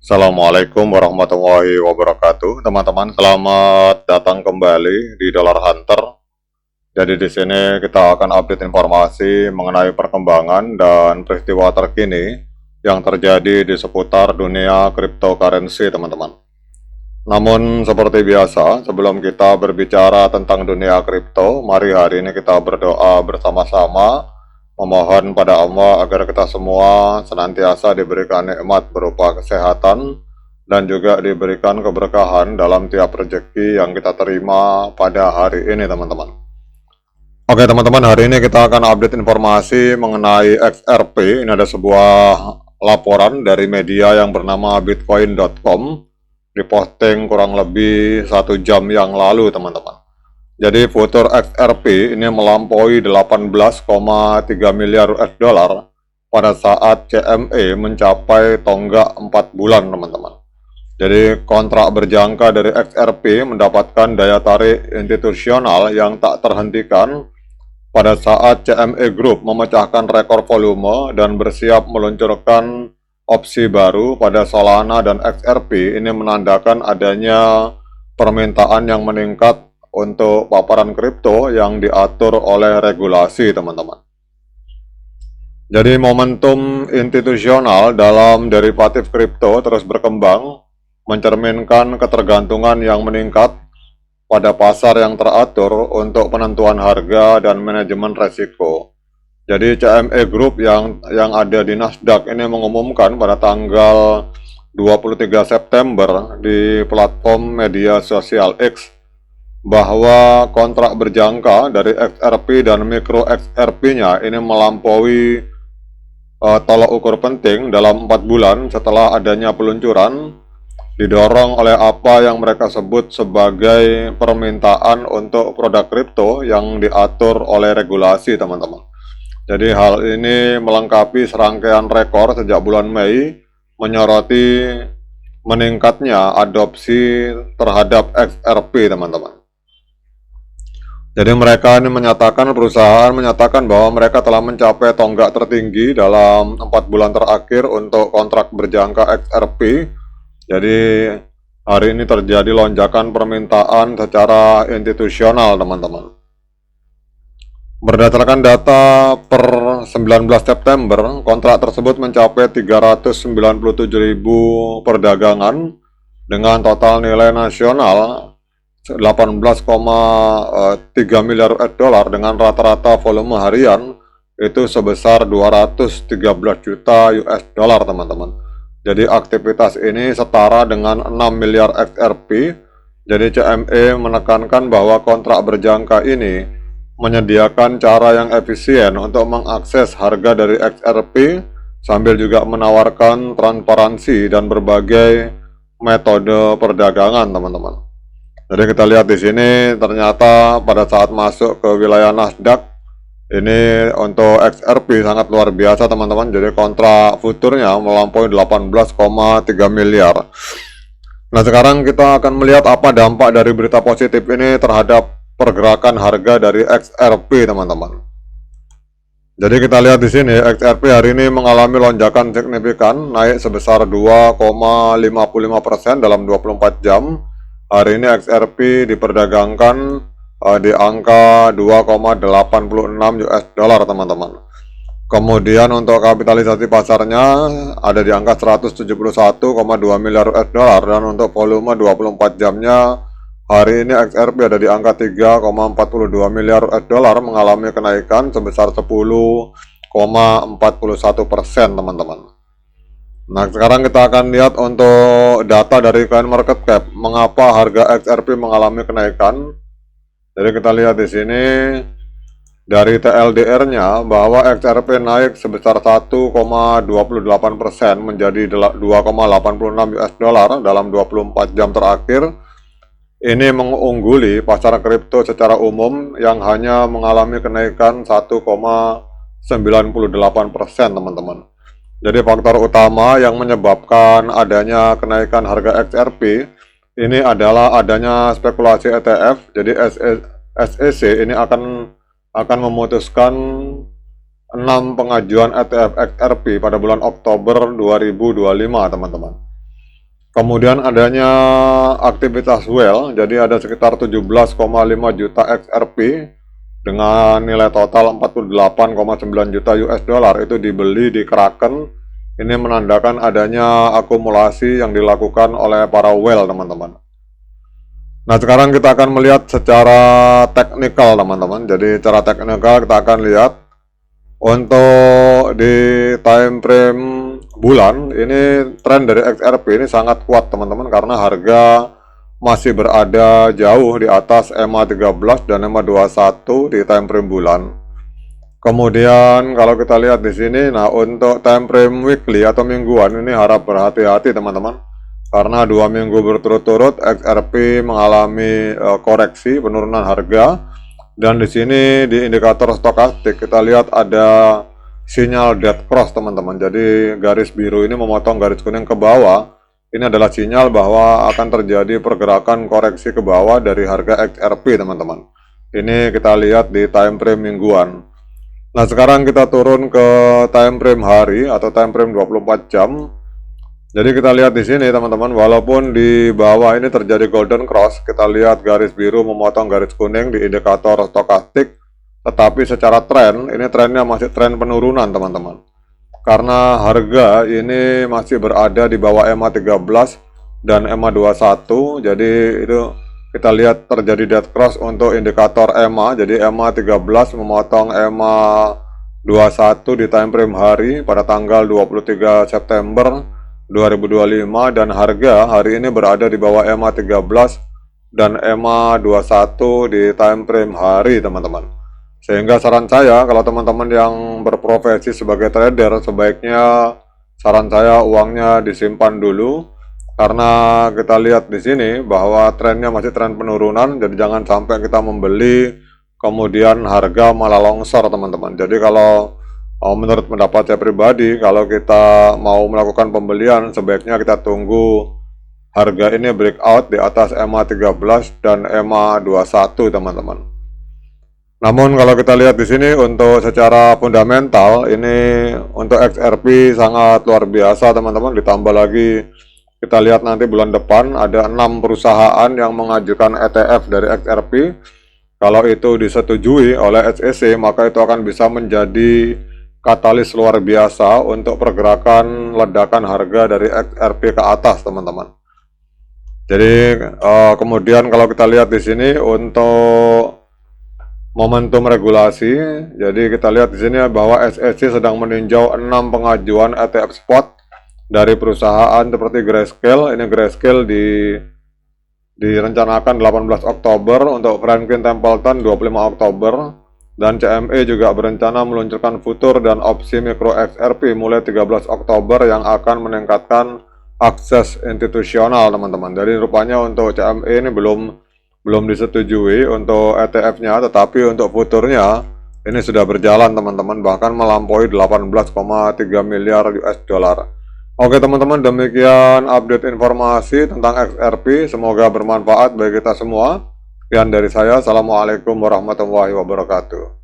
Assalamualaikum warahmatullahi wabarakatuh, teman-teman. Selamat datang kembali di Dollar Hunter. Jadi di sini kita akan update informasi mengenai perkembangan dan peristiwa terkini yang terjadi di seputar dunia cryptocurrency, teman-teman. Namun seperti biasa, sebelum kita berbicara tentang dunia kripto, mari hari ini kita berdoa bersama-sama memohon pada Allah agar kita semua senantiasa diberikan nikmat berupa kesehatan dan juga diberikan keberkahan dalam tiap rezeki yang kita terima pada hari ini, teman-teman. Oke teman-teman, hari ini kita akan update informasi mengenai XRP. Ini ada sebuah laporan dari media yang bernama bitcoin.com, diposting kurang lebih 1 jam yang lalu, teman-teman. Jadi futur XRP ini melampaui 18,3 miliar US dollar pada saat CME mencapai tonggak 4 bulan, teman-teman. Jadi kontrak berjangka dari XRP mendapatkan daya tarik institusional yang tak terhentikan pada saat CME Group memecahkan rekor volume dan bersiap meluncurkan opsi baru pada Solana dan XRP. Ini menandakan adanya permintaan yang meningkat untuk paparan kripto yang diatur oleh regulasi, teman-teman. Jadi momentum institusional dalam derivatif kripto terus berkembang, mencerminkan ketergantungan yang meningkat pada pasar yang teratur untuk penentuan harga dan manajemen resiko. Jadi CME Group yang ada di Nasdaq ini mengumumkan pada tanggal 23 September di platform media sosial X bahwa kontrak berjangka dari XRP dan mikro XRP-nya ini melampaui tolak ukur penting dalam 4 bulan setelah adanya peluncuran, didorong oleh apa yang mereka sebut sebagai permintaan untuk produk kripto yang diatur oleh regulasi, teman-teman. Jadi hal ini melengkapi serangkaian rekor sejak bulan Mei, menyoroti meningkatnya adopsi terhadap XRP, teman-teman. Jadi mereka ini perusahaan menyatakan bahwa mereka telah mencapai tonggak tertinggi dalam 4 bulan terakhir untuk kontrak berjangka XRP. Jadi hari ini terjadi lonjakan permintaan secara institusional, teman-teman. Berdasarkan data per 19 September, kontrak tersebut mencapai 397.000 perdagangan dengan total nilai nasional 18,3 miliar US dollar dengan rata-rata volume harian itu sebesar 213 juta US dollar, teman-teman. Jadi aktivitas ini setara dengan 6 miliar XRP. Jadi CME menekankan bahwa kontrak berjangka ini menyediakan cara yang efisien untuk mengakses harga dari XRP sambil juga menawarkan transparansi dan berbagai metode perdagangan, teman-teman. Jadi kita lihat di sini ternyata pada saat masuk ke wilayah Nasdaq ini untuk XRP sangat luar biasa, teman-teman. Jadi kontrak futurnya melampaui 18,3 miliar. Nah sekarang kita akan melihat apa dampak dari berita positif ini terhadap pergerakan harga dari XRP, teman-teman. Jadi kita lihat di sini XRP hari ini mengalami lonjakan signifikan, naik sebesar 2,55% dalam 24 jam. Hari ini XRP diperdagangkan di angka 2,86 US dollar, teman-teman. Kemudian untuk kapitalisasi pasarnya ada di angka 171,2 miliar US dollar dan untuk volume 24 jamnya hari ini XRP ada di angka 3,42 miliar US dollar mengalami kenaikan sebesar 10,41%, teman-teman. Nah sekarang kita akan lihat untuk data dari CoinMarketCap mengapa harga XRP mengalami kenaikan. Jadi kita lihat di sini dari TLDR-nya bahwa XRP naik sebesar 1,28% menjadi 2,86 US dollar dalam 24 jam terakhir. Ini mengungguli pasar kripto secara umum yang hanya mengalami kenaikan 1,98%, teman-teman. Jadi faktor utama yang menyebabkan adanya kenaikan harga XRP ini adalah adanya spekulasi ETF. Jadi SEC ini akan memutuskan 6 pengajuan ETF XRP pada bulan Oktober 2025, teman-teman. Kemudian adanya aktivitas whale, jadi ada sekitar 17,5 juta XRP dengan nilai total 48,9 juta US dollar itu dibeli di Kraken. Ini menandakan adanya akumulasi yang dilakukan oleh para whale, teman-teman. Nah, sekarang kita akan melihat secara teknikal, teman-teman. Jadi secara teknikal kita akan lihat untuk di time frame bulan ini tren dari XRP ini sangat kuat, teman-teman, karena harga masih berada jauh di atas EMA 13 dan EMA 21 di time frame bulan. Kemudian kalau kita lihat di sini, nah untuk time frame weekly atau mingguan ini harap berhati-hati, teman-teman, karena 2 minggu berturut-turut XRP mengalami koreksi penurunan harga. Dan di sini di indikator stokastik kita lihat ada sinyal dead cross, teman-teman. Jadi garis biru ini memotong garis kuning ke bawah. Ini adalah sinyal bahwa akan terjadi pergerakan koreksi ke bawah dari harga XRP, teman-teman. Ini kita lihat di time frame mingguan. Nah, sekarang kita turun ke time frame hari atau time frame 24 jam. Jadi kita lihat di sini, teman-teman, walaupun di bawah ini terjadi golden cross, kita lihat garis biru memotong garis kuning di indikator stokastik, tetapi secara tren, ini trennya masih tren penurunan, teman-teman. Karena harga ini masih berada di bawah EMA 13 dan EMA 21, jadi itu kita lihat terjadi dead cross untuk indikator EMA. Jadi EMA 13 memotong EMA 21 di time frame hari pada tanggal 23 September 2025, dan harga hari ini berada di bawah EMA 13 dan EMA 21 di time frame hari, teman-teman. Sehingga saran saya, kalau teman-teman yang berprofesi sebagai trader, sebaiknya saran saya uangnya disimpan dulu, karena kita lihat di sini bahwa trennya masih tren penurunan. Jadi jangan sampai kita membeli kemudian harga malah longsor, teman-teman. Jadi kalau menurut pendapat saya pribadi, kalau kita mau melakukan pembelian, sebaiknya kita tunggu harga ini breakout di atas EMA 13 dan EMA 21, teman-teman. Namun kalau kita lihat di sini untuk secara fundamental, ini untuk XRP sangat luar biasa, teman-teman. Ditambah lagi kita lihat nanti bulan depan ada 6 perusahaan yang mengajukan ETF dari XRP. Kalau itu disetujui oleh SEC, maka itu akan bisa menjadi katalis luar biasa untuk pergerakan ledakan harga dari XRP ke atas, teman-teman. Jadi kemudian kalau kita lihat di sini untuk momentum regulasi, jadi kita lihat di sini bahwa SEC sedang meninjau 6 pengajuan ETF spot dari perusahaan seperti Grayscale. Ini Grayscale direncanakan 18 Oktober, untuk Franklin Templeton 25 Oktober. Dan CME juga berencana meluncurkan futur dan opsi mikro XRP mulai 13 Oktober yang akan meningkatkan akses institusional, teman-teman. Jadi rupanya untuk CME ini belum disetujui untuk ETF-nya, tetapi untuk futurnya ini sudah berjalan, teman-teman, bahkan melampaui 18,3 miliar US dollar. Oke, teman-teman, demikian update informasi tentang XRP. Semoga bermanfaat bagi kita semua. Sekian dari saya. Assalamualaikum warahmatullahi wabarakatuh.